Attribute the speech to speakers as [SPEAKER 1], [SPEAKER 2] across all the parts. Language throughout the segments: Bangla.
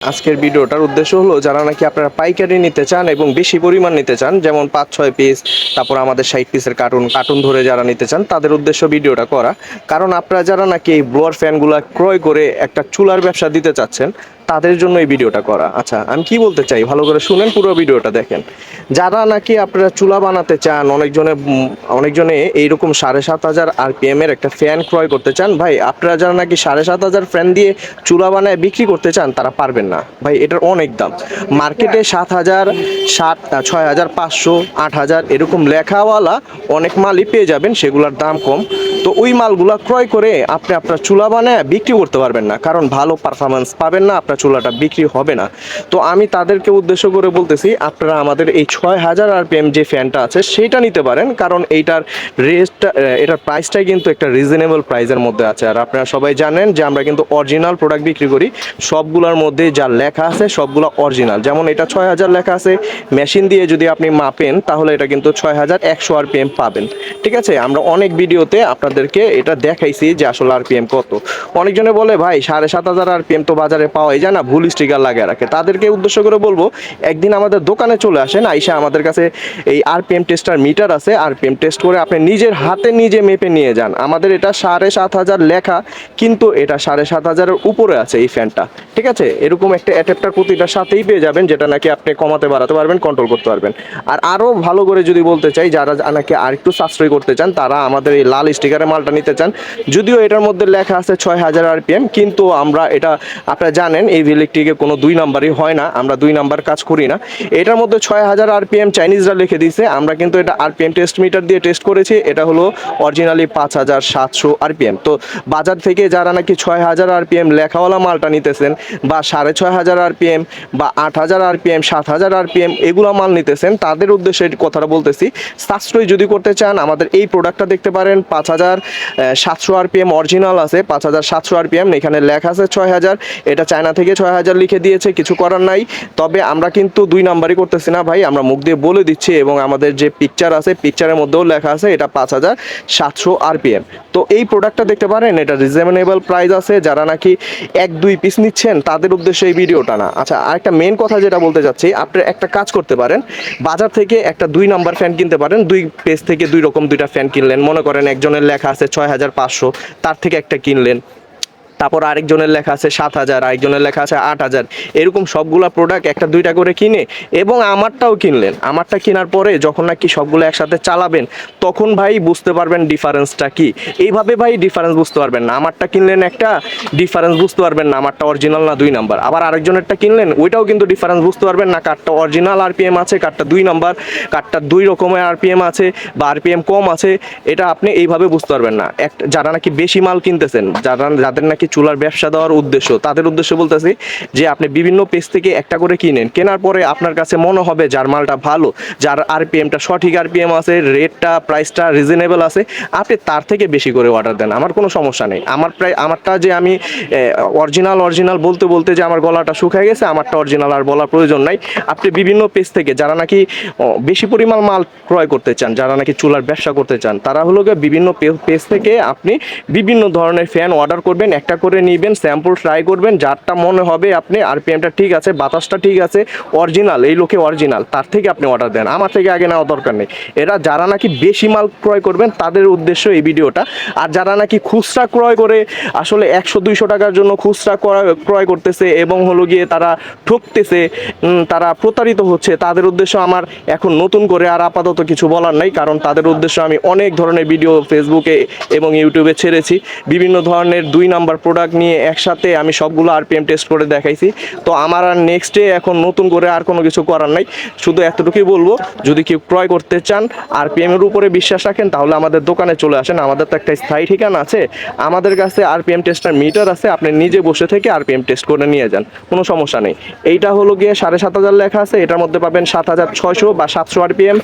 [SPEAKER 1] আজকের ভিডিওটার উদ্দেশ্য হলো যারা নাকি আপনারা পাইকারি নিতে চান এবং বেশি পরিমাণ নিতে চান, যেমন 5-6 পিস, তারপর আমাদের 60 পিসের কার্টুন ধরে যারা নিতে চান তাদের উদ্দেশ্য ভিডিওটা করা। কারণ আপনারা যারা নাকি এই ব্লোয়ার ফ্যানগুলো ক্রয় করে একটা চুলার ব্যবসা দিতে চাচ্ছেন তাদের জন্য এই ভিডিওটা করা। আচ্ছা, আমি কি বলতে চাই ভালো করে শুনেন, পুরো ভিডিওটা দেখেন। যারা নাকি আপনারা চুলা বানাতে চান, অনেকজনে এইরকম 7,500 RPM এর একটা ফ্যান ক্রয় করতে চান, ভাই আপনারা যারা নাকি 7,500 ফ্যান দিয়ে চুলা বানায় বিক্রি করতে চান তারা পারবেন না ভাই, এটার অনেক দাম। মার্কেটে 7,000, 6,500, 8,000 এরকম লেখাওয়ালা অনেক মালই পেয়ে যাবেন, সেগুলোর দাম কম। তো ওই মালগুলা ক্রয় করে আপনি আপনার চুলা বানায় বিক্রি করতে পারবেন না, কারণ ভালো পারফরমেন্স পাবেন না, আপনার চুলাটা বিক্রি হবে না। তো আমি তাদেরকে উদ্দেশ্য করে বলতেছি আপনারা আমাদের এই 6,000 RPM যে ফ্যানটা আছে সেইটা নিতে পারেন, কারণ এটার প্রাইসটাই কিন্তু একটা রিজনেবল প্রাইসের মধ্যে আছে। আর আপনারা সবাই জানেন যে আমরা কিন্তু অরিজিনাল প্রোডাক্ট বিক্রি করি, সবগুলোর মধ্যে যা লেখা আছে সবগুলো অরিজিনাল। যেমন এটা 6,000 লেখা আছে, মেশিন দিয়ে যদি আপনি মাপেন তাহলে এটা কিন্তু 6,100 RPM পাবেন। ঠিক আছে, আমরা অনেক ভিডিওতে আপনাদেরকে এটা দেখাইছি যে আসলে RPM কত। অনেকজনে বলে ভাই 7,500 RPM তো বাজারে পাওয়াই যায় না, ভুল স্টিকার লাগিয়ে রাখে। তাদেরকে উদ্দেশ্য করে বলবো একদিন আমাদের দোকানে চলে আসেন, আইসা আমাদের কাছে এই RPM টেস্টার মিটার আছে, RPM টেস্ট করে আপনি নিজের হাতে নিজে মেপে নিয়ে যান। আমাদের এটা 7,500 লেখা, কিন্তু এটা 7,500-এর উপরে আছে এই ফ্যানটা। ঠিক আছে, এরকম একটা অ্যাডাপ্টার প্রতিটার সাথেই পেয়ে যাবেন, যেটা নাকি আপনি কমাতে বাড়াতে পারবেন, কন্ট্রোল করতে পারবেন। আর আরও ভালো করে যদি বলতে চাই, যারা নাকি আরেকটু সাশ্রয় করতে চান তারা আমাদের এই লাল স্টিকারের মালটা নিতে চান। যদিও এটার মধ্যে লেখা আছে 6,000 RPM, কিন্তু আমরা এটা আপনারা জানেন এই ইলেকট্রিকে কোনো 2 নাম্বারই হয় না, আমরা 2 নাম্বার কাজ করি না। এটার মধ্যে 6,000 RPM চাইনিজরা লিখে দিয়েছে, আমরা কিন্তু এটা RPM টেস্ট মিটার দিয়ে টেস্ট করেছি, এটা হলো অরিজিনালি 5,700 RPM। তো বাজার থেকে যারা নাকি 6,000 RPM লেখাওয়ালা মালটা নিতেছেন, বা 6,500 RPM বা 8,000 RPM, 7,000 RPM এগুলো মাল নিতেছেন, তাদের উদ্দেশ্যে এই কথাটা বলতেছি। সাশ্রয় যদি করতে চান আমাদের এই প্রোডাক্টটা দেখতে পারেন। 5,700 RPM অরিজিনাল আছে, 5,700 RPM, এখানে লেখা আছে 6,000। এটা চায়না থেকে 6,000 লিখে দিয়েছে, কিছু করার নাই। তবে আমরা কিন্তু 2 নাম্বারই করতেছি না ভাই, আমরা মুখ দিয়ে বলে দিচ্ছি, এবং আমাদের যে পিকচার আছে পিকচারের মধ্যেও লেখা আছে এটা 5,700 RPM। তো এই প্রোডাক্টটা দেখতে পারেন, এটা রিজনেবল প্রাইস আছে। যারা নাকি 1-2 পিস নিচ্ছেন তাদের উদ্দেশ্যে এই ভিডিওটা না। আচ্ছা, আরেকটা মেন কথা যেটা বলতে চাচ্ছি, আপনি একটা কাজ করতে পারেন, বাজার থেকে একটা 2 নাম্বার ফ্যান কিনতে পারেন। 2 পেজ থেকে 2 রকম 2টা ফ্যান কিনলেন, মনে করেন একজনের লেখা আছে 6,500, তার থেকে একটা কিনলেন। তারপর আরেকজনের লেখা আছে 7,000, আরেকজনের লেখা আছে 8,000, এরকম সবগুলা প্রোডাক্ট 1-2টা করে কিনে, এবং আমারটাও কিনলেন। আমারটা কেনার পরে যখন নাকি সবগুলো একসাথে চালাবেন তখন ভাই বুঝতে পারবেন ডিফারেন্সটা কি। এইভাবে ভাই ডিফারেন্স বুঝতে পারবেন না। আমারটা কিনলেন একটা, ডিফারেন্স বুঝতে পারবেন না আমারটা অরিজিনাল না 2 নাম্বার। আবার আরেকজনেরটা কিনলেন, ওইটাও কিন্তু ডিফারেন্স বুঝতে পারবেন না, কারটা অরিজিনাল RPM আছে, কারটা 2 নাম্বার, কারটা 2 রকমের RPM আছে বা RPM কম আছে, এটা আপনি এইভাবে বুঝতে পারবেন না। যারা নাকি বেশি মাল কিনতেছেন, যাদের নাকি চুলার ব্যবসা দেওয়ার উদ্দেশ্য, তাদের উদ্দেশ্য বলতেছি যে আপনি বিভিন্ন পেজ থেকে একটা করে কিনেন। কেনার পরে আপনার কাছে মনে হবে যার মালটা ভালো, যার RPMটা সঠিক RPM আছে, রেটটা প্রাইসটা রিজনেবল আছে, আপনি তার থেকে বেশি করে অর্ডার দেন, আমার কোনো সমস্যা নেই। আমারটা যে আমি অরিজিনাল বলতে বলতে যে আমার গলাটা শুকিয়ে গেছে, আমারটা অরিজিনাল আর বলার প্রয়োজন নাই। আপনি বিভিন্ন পেজ থেকে যারা নাকি বেশি পরিমাণ মাল ক্রয় করতে চান, যারা নাকি চুলার ব্যবসা করতে চান, তারা হলো বিভিন্ন পেজ থেকে আপনি বিভিন্ন ধরনের ফ্যান অর্ডার করবেন, একটা করে নিবেন, স্যাম্পল ট্রাই করবেন, যারটা মনে হবে আপনি RPMটা ঠিক আছে, বাতাসটা ঠিক আছে, অরিজিনাল, এই লোকে অরিজিনাল, তার থেকে আপনি অর্ডার দেন, আমার থেকে আগে নেওয়া দরকার নেই। এরা যারা নাকি বেশি মাল ক্রয় করবেন তাদের উদ্দেশ্য এই ভিডিওটা। আর যারা নাকি খুচরা ক্রয় করে আসলে 100-200 টাকার জন্য খুচরা ক্রয় করতেছে এবং হলো গিয়ে তারা ঠকতেছে, তারা প্রতারিত হচ্ছে, তাদের উদ্দেশ্য আমার এখন নতুন করে আর আপাতত কিছু বলার নাই। কারণ তাদের উদ্দেশ্য আমি অনেক ধরনের ভিডিও ফেসবুকে এবং ইউটিউবে ছেড়েছি, বিভিন্ন ধরনের 2 নাম্বার প্রোডাক্ট নিয়ে একসাথে আমি সবগুলো RPM টেস্ট করে দেখাইছি। তো আমার আর নেক্সটে এখন নতুন করে আর কোনো কিছু করার নাই, শুধু এতটুকুই বলবো, যদি কেউ ক্রয় করতে চান, RPM এর উপরে বিশ্বাস রাখেন, তাহলে আমাদের দোকানে চলে আসেন। আমাদের তো একটা স্থায়ী ঠিকানা আছে, আমাদের কাছে RPM টেস্টার মিটার আছে, আপনি নিজে বসে থেকে RPM টেস্ট করে নিয়ে যান, কোনো সমস্যা নেই। এইটা হলো গিয়ে 7,500 লেখা আছে, এটার মধ্যে পাবেন 7,600 বা 700 RPM।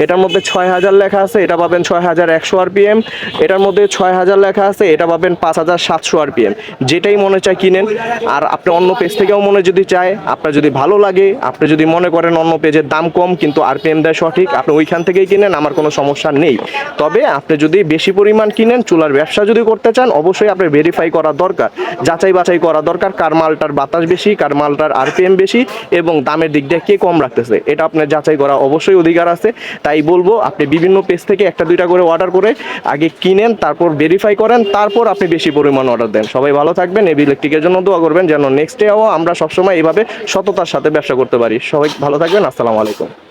[SPEAKER 1] এটার মধ্যে 6,000 লেখা আছে, এটা পাবেন 6,100 RPM। এটার মধ্যে 6,000 লেখা আছে, এটা পাবেন 5,700 RPM। কিনেন, যেটাই মনে চায় কিনেন। আর আপনি অন্য পেজ থেকেও মনে যদি চায়, আপনার যদি ভালো লাগে, আপনি যদি মনে করেন অন্য পেজের দাম কম কিন্তু আরপিএম দেয় সঠিক, আপনি ওইখান থেকেই কিনেন, আমার কোনো সমস্যা নেই। তবে আপনি যদি বেশি পরিমাণ কিনেন, চুলার ব্যবসা যদি করতে চান, অবশ্যই আপনার ভেরিফাই করা দরকার, যাচাই বাছাই করা দরকার, কার মালটার বাতাস বেশি, কার মালটার আরপিএম বেশি এবং দামের দিক দিয়ে কে কম রাখতেছে, এটা আপনার যাচাই করা অবশ্যই অধিকার আছে। তাই বলবো আপনি বিভিন্ন পেজ থেকে একটা দুইটা করে অর্ডার করে আগে কিনেন, তারপর ভেরিফাই করেন, তারপর আপনি বেশি পরিমাণ অর্ডার দেন। সবাই ভালো থাকবেন, এবি ইলেকট্রিকের জন্য দোয়া করবেন যেন নেক্সট ডেও আমরা সবসময় এইভাবে সততার সাথে ব্যবসা করতে পারি। সবাই ভালো থাকবেন, আসসালামু আলাইকুম।